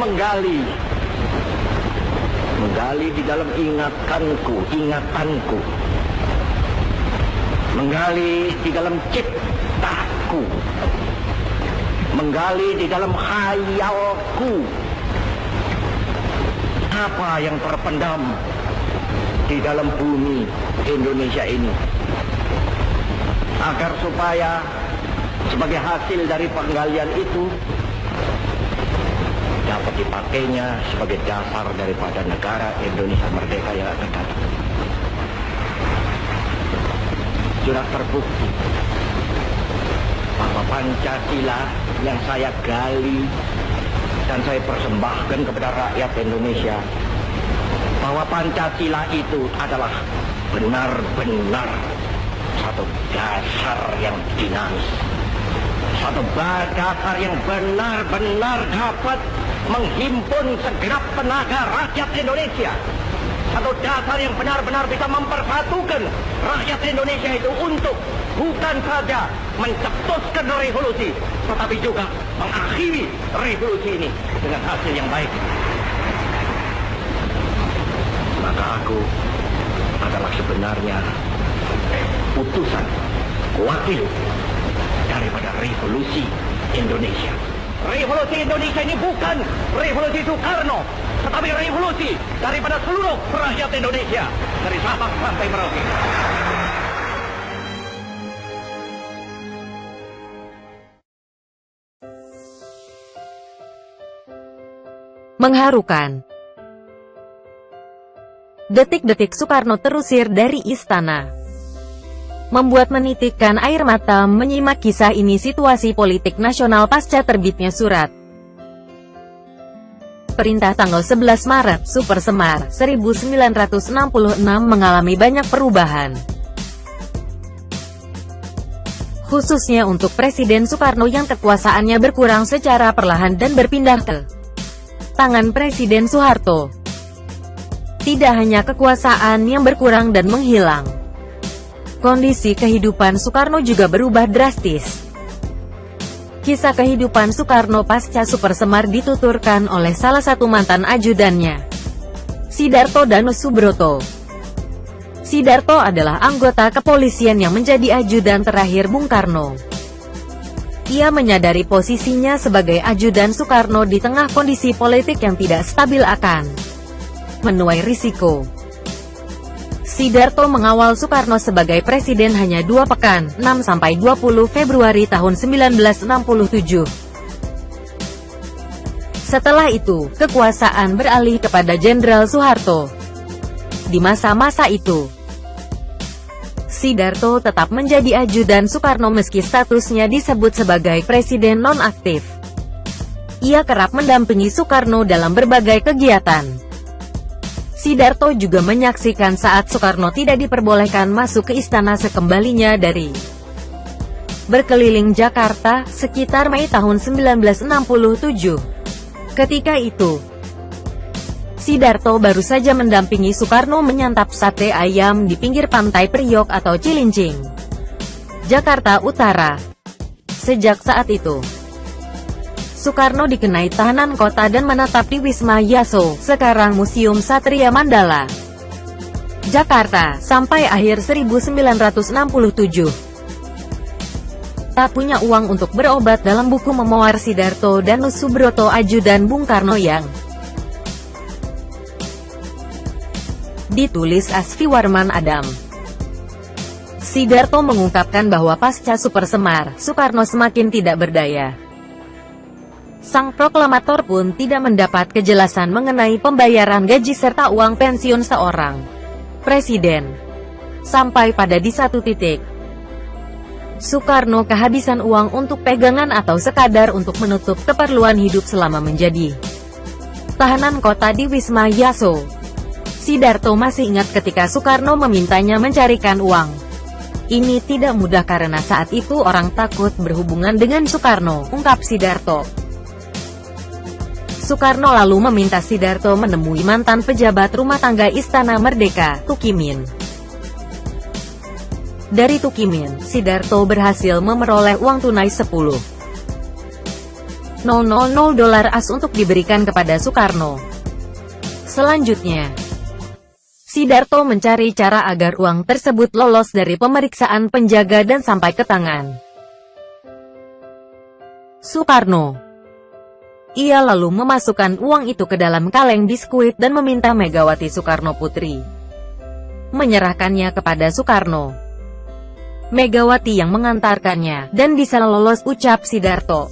menggali di dalam ingatanku, menggali di dalam ciptaku, menggali di dalam khayalku, apa yang terpendam di dalam bumi Indonesia ini, agar supaya sebagai hasil dari penggalian itu dapat dipakainya sebagai dasar daripada negara Indonesia merdeka yang akan datang. Sudah terbukti bahwa Pancasila yang saya gali dan saya persembahkan kepada rakyat Indonesia, bahwa Pancasila itu adalah benar-benar satu dasar yang dinamis, satu dasar yang benar-benar dapat menghimpun segenap tenaga rakyat Indonesia, satu dasar yang benar-benar bisa mempersatukan rakyat Indonesia itu untuk bukan saja mencetuskan revolusi, tetapi juga mengakhiri revolusi ini dengan hasil yang baik. Maka aku adalah sebenarnya utusan, wakil daripada revolusi Indonesia. Revolusi Indonesia ini bukan revolusi Soekarno, tetapi revolusi daripada seluruh rakyat Indonesia, dari Sabang sampai Merauke. Mengharukan. Detik-detik Soekarno terusir dari istana membuat menitikkan air mata menyimak kisah ini. Situasi politik nasional pasca terbitnya surat perintah tanggal 11 Maret Super Semar 1966 mengalami banyak perubahan, khususnya untuk Presiden Soekarno yang kekuasaannya berkurang secara perlahan dan berpindah ke tangan Presiden Soeharto. Tidak hanya kekuasaan yang berkurang dan menghilang, kondisi kehidupan Soekarno juga berubah drastis. Kisah kehidupan Soekarno pasca Super Semar dituturkan oleh salah satu mantan ajudannya, Sidarto Danusubroto. Sidarto adalah anggota kepolisian yang menjadi ajudan terakhir Bung Karno. Ia menyadari posisinya sebagai ajudan Soekarno di tengah kondisi politik yang tidak stabil akan menuai risiko. Sidarto mengawal Soekarno sebagai presiden hanya 2 pekan, 6–20 Februari tahun 1967. Setelah itu, kekuasaan beralih kepada Jenderal Soeharto. Di masa-masa itu, Sidarto tetap menjadi ajudan Soekarno meski statusnya disebut sebagai presiden nonaktif. Ia kerap mendampingi Soekarno dalam berbagai kegiatan. Sidarto juga menyaksikan saat Soekarno tidak diperbolehkan masuk ke istana sekembalinya dari berkeliling Jakarta, sekitar Mei tahun 1967. Ketika itu, Sidarto baru saja mendampingi Soekarno menyantap sate ayam di pinggir pantai Priok atau Cilincing, Jakarta Utara. Sejak saat itu, Soekarno dikenai tahanan kota dan menetap di Wisma Yaso, sekarang Museum Satria Mandala, Jakarta, sampai akhir 1967. Tak punya uang untuk berobat. Dalam buku memoar Sidarto Danusubroto ajudan Bung Karno yang ditulis Asfi Warman Adam, Sidarto mengungkapkan bahwa pasca Super Semar, Soekarno semakin tidak berdaya. Sang proklamator pun tidak mendapat kejelasan mengenai pembayaran gaji serta uang pensiun seorang presiden. Sampai pada di satu titik, Soekarno kehabisan uang untuk pegangan atau sekadar untuk menutup keperluan hidup selama menjadi tahanan kota di Wisma Yaso. Sidarto masih ingat ketika Soekarno memintanya mencarikan uang. Ini tidak mudah karena saat itu orang takut berhubungan dengan Soekarno, ungkap Sidarto. Soekarno lalu meminta Sidarto menemui mantan pejabat rumah tangga Istana Merdeka, Tukimin. Dari Tukimin, Sidarto berhasil memperoleh uang tunai 10 $000 AS untuk diberikan kepada Soekarno. Selanjutnya, Sidarto mencari cara agar uang tersebut lolos dari pemeriksaan penjaga dan sampai ke tangan Soekarno. Ia lalu memasukkan uang itu ke dalam kaleng biskuit dan meminta Megawati Soekarno Putri menyerahkannya kepada Soekarno. Megawati yang mengantarkannya, dan bisa lolos, ucap Sidarto.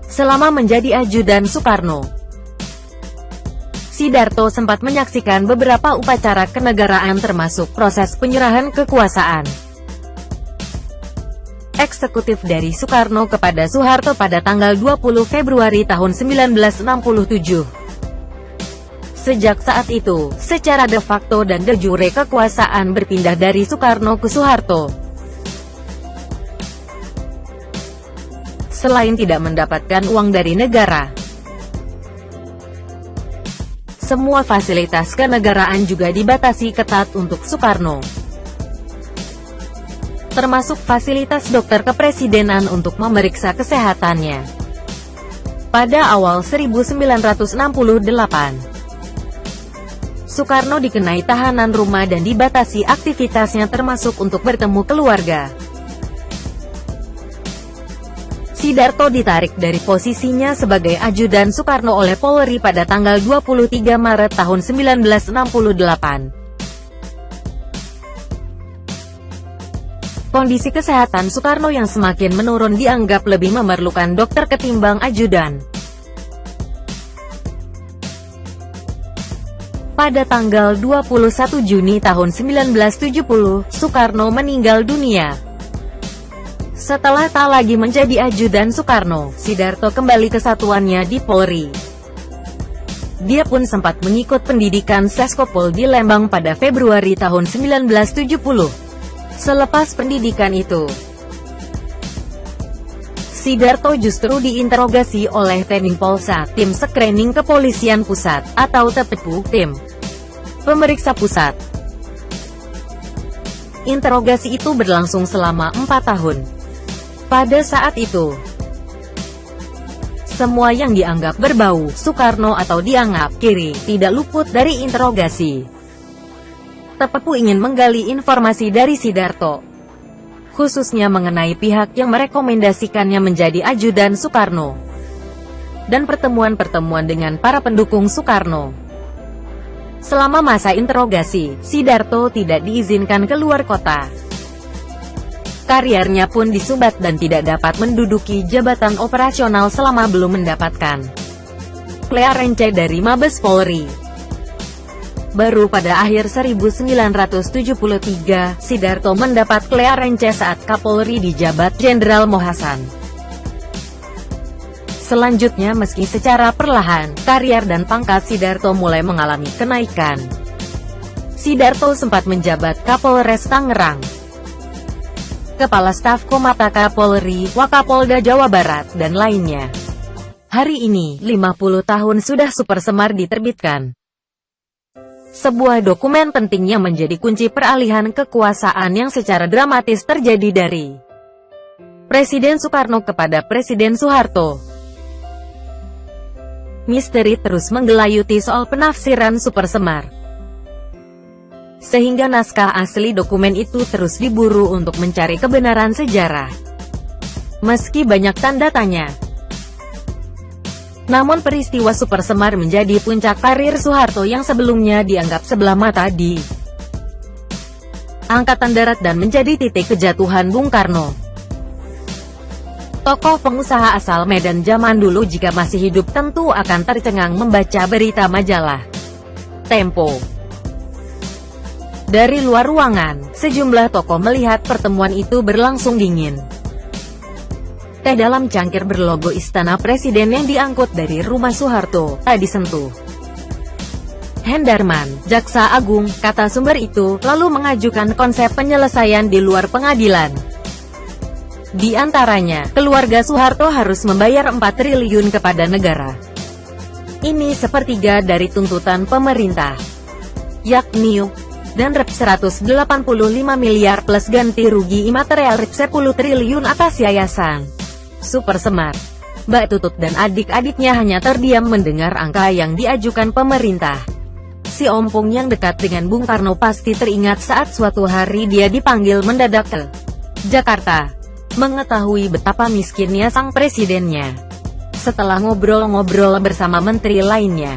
Selama menjadi ajudan Soekarno, Sidarto sempat menyaksikan beberapa upacara kenegaraan termasuk proses penyerahan kekuasaan eksekutif dari Soekarno kepada Soeharto pada tanggal 20 Februari tahun 1967. Sejak saat itu, secara de facto dan de jure kekuasaan berpindah dari Soekarno ke Soeharto. Selain tidak mendapatkan uang dari negara, semua fasilitas kenegaraan juga dibatasi ketat untuk Soekarno, termasuk fasilitas dokter kepresidenan untuk memeriksa kesehatannya. Pada awal 1968, Soekarno dikenai tahanan rumah dan dibatasi aktivitasnya termasuk untuk bertemu keluarga. Sidarto ditarik dari posisinya sebagai ajudan Soekarno oleh Polri pada tanggal 23 Maret tahun 1968. Kondisi kesehatan Soekarno yang semakin menurun dianggap lebih memerlukan dokter ketimbang ajudan. Pada tanggal 21 Juni tahun 1970, Soekarno meninggal dunia. Setelah tak lagi menjadi ajudan Soekarno, Sidarto kembali ke satuannya di Polri. Dia pun sempat mengikut pendidikan Seskopol di Lembang pada Februari tahun 1970. Selepas pendidikan itu, Sidarto justru diinterogasi oleh Tening Polsa, Tim Screening Kepolisian Pusat, atau TPPU, Tim Pemeriksa Pusat. Interogasi itu berlangsung selama 4 tahun. Pada saat itu, semua yang dianggap berbau Soekarno atau dianggap kiri, tidak luput dari interogasi. TPPU ingin menggali informasi dari Sidarto, khususnya mengenai pihak yang merekomendasikannya menjadi ajudan Soekarno, dan pertemuan-pertemuan dengan para pendukung Soekarno. Selama masa interogasi, Sidarto tidak diizinkan keluar kota. Karirnya pun disumbat dan tidak dapat menduduki jabatan operasional selama belum mendapatkan clearance dari Mabes Polri. Baru pada akhir 1973, Sidarto mendapat clearance saat Kapolri dijabat Jenderal Mohasan. Selanjutnya, meski secara perlahan, karier dan pangkat Sidarto mulai mengalami kenaikan. Sidarto sempat menjabat Kapolres Tangerang, Kepala Staf Komata Kapolri, Wakapolda Jawa Barat, dan lainnya. Hari ini, 50 tahun sudah Super Semar diterbitkan. Sebuah dokumen penting yang menjadi kunci peralihan kekuasaan yang secara dramatis terjadi dari Presiden Soekarno kepada Presiden Soeharto. Misteri terus menggelayuti soal penafsiran Super Semar, sehingga naskah asli dokumen itu terus diburu untuk mencari kebenaran sejarah. Meski banyak tanda tanya, namun peristiwa Super Semar menjadi puncak karir Soeharto yang sebelumnya dianggap sebelah mata di Angkatan Darat dan menjadi titik kejatuhan Bung Karno. Tokoh pengusaha asal Medan zaman dulu jika masih hidup tentu akan tercengang membaca berita majalah Tempo. Dari luar ruangan, sejumlah tokoh melihat pertemuan itu berlangsung dingin. Teh dalam cangkir berlogo Istana Presiden yang diangkut dari rumah Soeharto, tak disentuh. Hendarman, Jaksa Agung, kata sumber itu, lalu mengajukan konsep penyelesaian di luar pengadilan. Di antaranya, keluarga Soeharto harus membayar 4 triliun kepada negara. Ini sepertiga dari tuntutan pemerintah, yakni dan Rp 185 miliar plus ganti rugi imaterial Rp 10 triliun atas yayasan Super Semar, Mbak Tutut dan adik-adiknya hanya terdiam mendengar angka yang diajukan pemerintah. Si ompong yang dekat dengan Bung Karno pasti teringat saat suatu hari dia dipanggil mendadak ke Jakarta, mengetahui betapa miskinnya sang presidennya. Setelah ngobrol-ngobrol bersama menteri lainnya,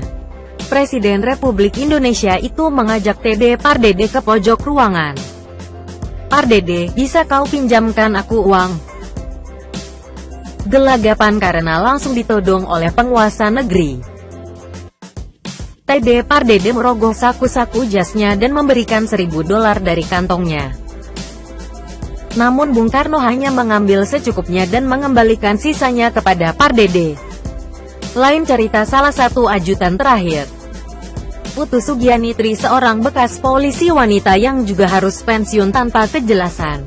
Presiden Republik Indonesia itu mengajak TD Pardede ke pojok ruangan. "Pardede, bisa kau pinjamkan aku uang?" Gelagapan karena langsung ditodong oleh penguasa negeri. TD Pardede merogoh saku-saku jasnya dan memberikan $1.000 dari kantongnya. Namun Bung Karno hanya mengambil secukupnya dan mengembalikan sisanya kepada Pardede. Lain cerita salah satu ajudan terakhir, Putu Sugianitri, seorang bekas polisi wanita yang juga harus pensiun tanpa kejelasan.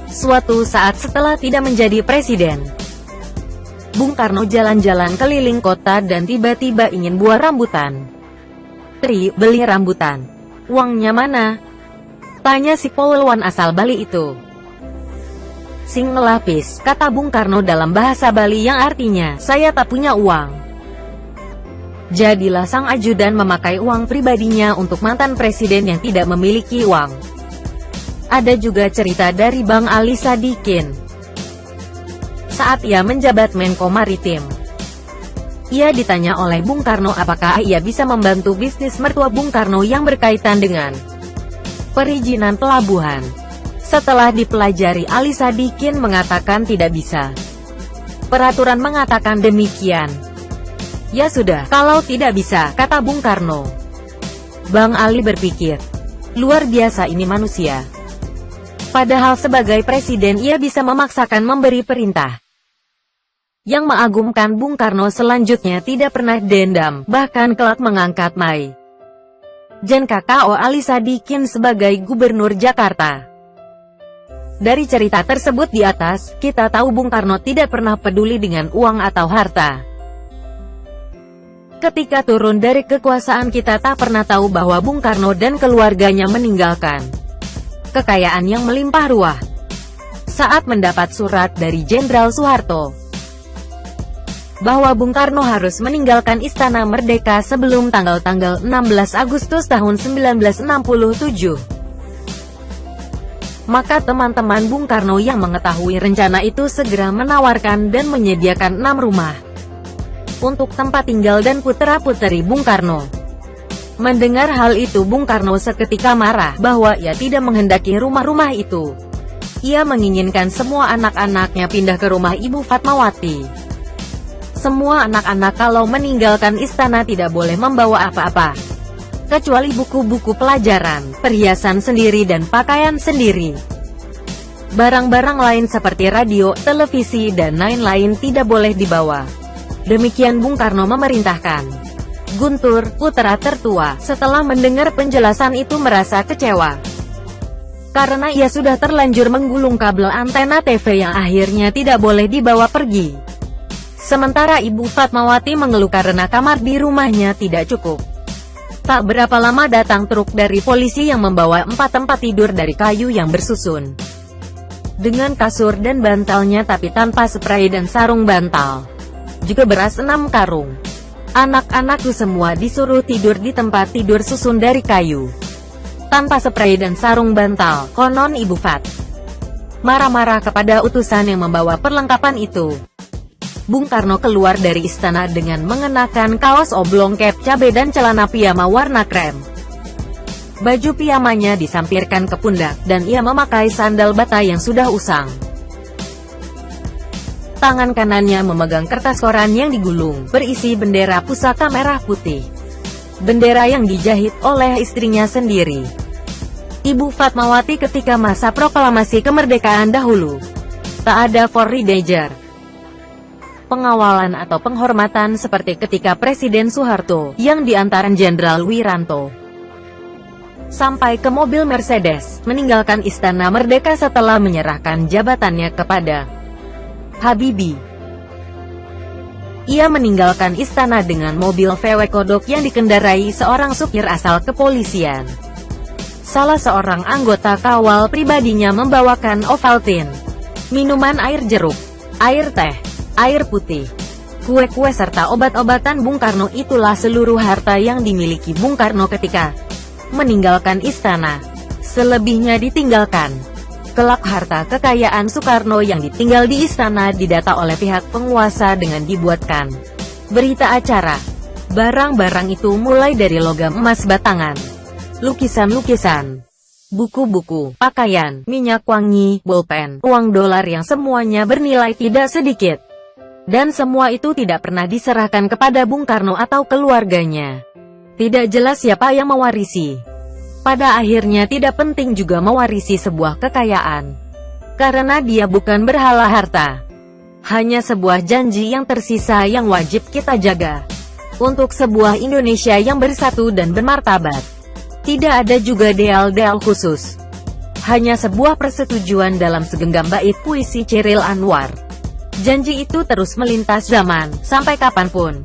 Suatu saat setelah tidak menjadi presiden, Bung Karno jalan-jalan keliling kota dan tiba-tiba ingin buah rambutan. "Tri, beli rambutan. Uangnya mana?" tanya si polwan asal Bali itu. "Sing ngelapis," kata Bung Karno dalam bahasa Bali yang artinya, "Saya tak punya uang." Jadilah sang ajudan memakai uang pribadinya untuk mantan presiden yang tidak memiliki uang. Ada juga cerita dari Bang Ali Sadikin. Saat ia menjabat Menko Maritim, ia ditanya oleh Bung Karno apakah ia bisa membantu bisnis mertua Bung Karno yang berkaitan dengan perizinan pelabuhan. Setelah dipelajari, Ali Sadikin mengatakan tidak bisa. Peraturan mengatakan demikian. "Ya sudah, kalau tidak bisa," kata Bung Karno. Bang Ali berpikir, luar biasa ini manusia. Padahal sebagai presiden ia bisa memaksakan memberi perintah. Yang mengagumkan Bung Karno selanjutnya tidak pernah dendam, bahkan kelak mengangkat Mai Jen KKO Ali Sadikin sebagai Gubernur Jakarta. Dari cerita tersebut di atas, kita tahu Bung Karno tidak pernah peduli dengan uang atau harta. Ketika turun dari kekuasaan kita tak pernah tahu bahwa Bung Karno dan keluarganya meninggalkan kekayaan yang melimpah ruah. Saat mendapat surat dari Jenderal Soeharto bahwa Bung Karno harus meninggalkan Istana Merdeka sebelum tanggal 16 Agustus tahun 1967. Maka teman-teman Bung Karno yang mengetahui rencana itu segera menawarkan dan menyediakan 6 rumah untuk tempat tinggal dan putra-puteri Bung Karno. Mendengar hal itu Bung Karno seketika marah bahwa ia tidak menghendaki rumah-rumah itu. Ia menginginkan semua anak-anaknya pindah ke rumah Ibu Fatmawati. Semua anak-anak kalau meninggalkan istana tidak boleh membawa apa-apa, kecuali buku-buku pelajaran, perhiasan sendiri dan pakaian sendiri. Barang-barang lain seperti radio, televisi, dan lain-lain tidak boleh dibawa. Demikian Bung Karno memerintahkan. Guntur, putra tertua, setelah mendengar penjelasan itu merasa kecewa. Karena ia sudah terlanjur menggulung kabel antena TV yang akhirnya tidak boleh dibawa pergi. Sementara Ibu Fatmawati mengeluh karena kamar di rumahnya tidak cukup. Tak berapa lama datang truk dari polisi yang membawa 4 tempat tidur dari kayu yang bersusun dengan kasur dan bantalnya tapi tanpa spray dan sarung bantal. Juga beras 6 karung. Anak-anakku semua disuruh tidur di tempat tidur susun dari kayu tanpa spray dan sarung bantal, konon Ibu Fat marah-marah kepada utusan yang membawa perlengkapan itu. Bung Karno keluar dari istana dengan mengenakan kaos oblong, cap cabe dan celana piyama warna krem. Baju piyamanya disampirkan ke pundak, dan ia memakai sandal bata yang sudah usang. Tangan kanannya memegang kertas koran yang digulung, berisi bendera pusaka merah putih. Bendera yang dijahit oleh istrinya sendiri, Ibu Fatmawati ketika masa proklamasi kemerdekaan dahulu. Tak ada forridager, pengawalan atau penghormatan seperti ketika Presiden Soeharto, yang diantaran Jenderal Wiranto sampai ke mobil Mercedes, meninggalkan Istana Merdeka setelah menyerahkan jabatannya kepada Habibie. Ia meninggalkan istana dengan mobil VW Kodok yang dikendarai seorang supir asal kepolisian. Salah seorang anggota kawal pribadinya membawakan Ovaltine, minuman air jeruk, air teh, air putih, kue-kue serta obat-obatan Bung Karno itulah seluruh harta yang dimiliki Bung Karno ketika meninggalkan istana. Selebihnya ditinggalkan. Kelak harta kekayaan Soekarno yang ditinggal di istana didata oleh pihak penguasa dengan dibuatkan berita acara. Barang-barang itu mulai dari logam emas batangan, lukisan-lukisan, buku-buku, pakaian, minyak wangi, bolpen, uang dolar yang semuanya bernilai tidak sedikit. Dan semua itu tidak pernah diserahkan kepada Bung Karno atau keluarganya. Tidak jelas siapa yang mewarisi. Pada akhirnya tidak penting juga mewarisi sebuah kekayaan. Karena dia bukan berhala harta. Hanya sebuah janji yang tersisa yang wajib kita jaga. Untuk sebuah Indonesia yang bersatu dan bermartabat. Tidak ada juga deal-deal khusus. Hanya sebuah persetujuan dalam segenggam bait puisi Chairil Anwar. Janji itu terus melintas zaman, sampai kapanpun.